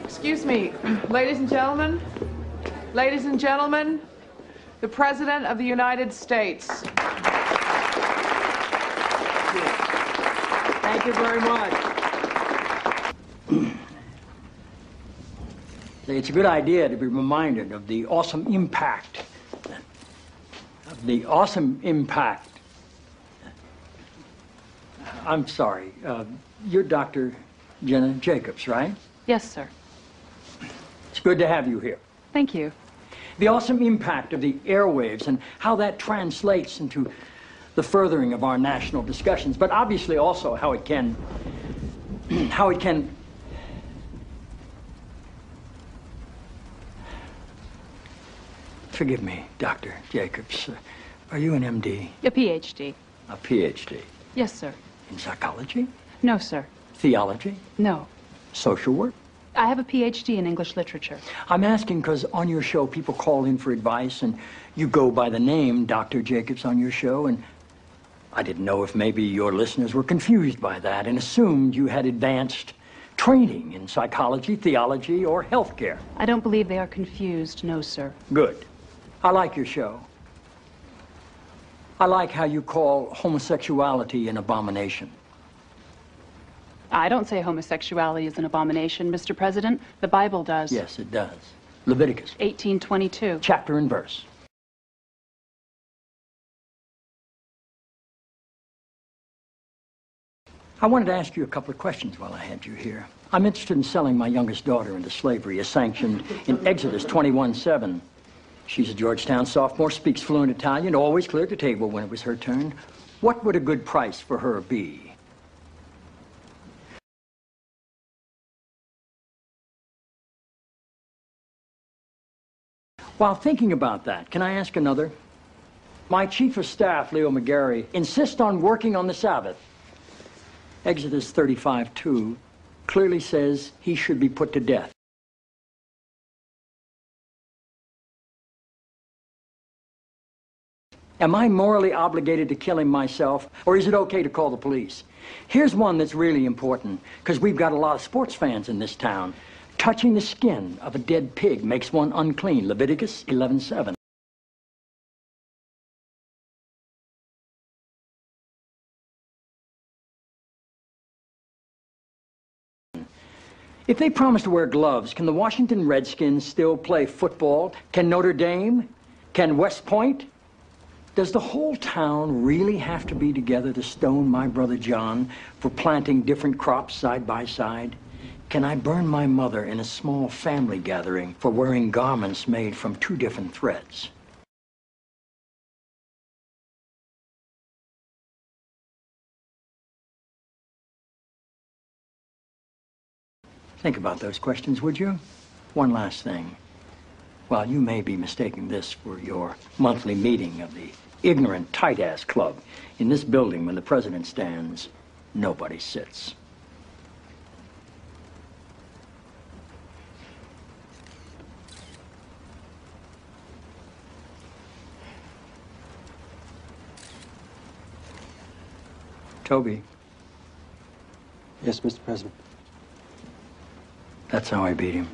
Excuse me, ladies and gentlemen, the President of the United States. Thank you very much. It's a good idea to be reminded of the awesome impact. I'm sorry, you're Dr. Jenna Jacobs, right? Yes, sir. It's good to have you here. Thank you. The awesome impact of the airwaves and how that translates into the furthering of our national discussions, but obviously also how it can forgive me, Dr. Jacobs. Are you an MD? A PhD. A PhD? Yes, sir. In psychology? No, sir. Theology? No. Social work? I have a PhD in English literature. I'm asking because on your show people call in for advice and you go by the name Dr. Jacobs on your show, and I didn't know if maybe your listeners were confused by that and assumed you had advanced training in psychology, theology, or healthcare. I don't believe they are confused, no, sir. Good. I like your show. I like how you call homosexuality an abomination. I don't say homosexuality is an abomination, Mr. President. The Bible does. Yes, it does. Leviticus 18:22. chapter and verse. I wanted to ask you a couple of questions while I had you here. I'm interested in selling my youngest daughter into slavery, as sanctioned in Exodus 21:7. She's a Georgetown sophomore, speaks fluent Italian, always cleared the table when it was her turn. What would a good price for her be? While thinking about that, can I ask another? My chief of staff, Leo McGarry, insists on working on the Sabbath. Exodus 35:2 clearly says he should be put to death. Am I morally obligated to kill him myself, or is it okay to call the police? Here's one that's really important, because we've got a lot of sports fans in this town. Touching the skin of a dead pig makes one unclean. Leviticus 11:7. If they promise to wear gloves, can the Washington Redskins still play football? Can Notre Dame? Can West Point? Does the whole town really have to be together to stone my brother John for planting different crops side by side? Can I burn my mother in a small family gathering for wearing garments made from two different threads? Think about those questions, would you? One last thing. While you may be mistaking this for your monthly meeting of the Ignorant Tight-Ass Club, in this building, when the president stands, nobody sits. Toby. Yes, Mr. President. That's how I beat him.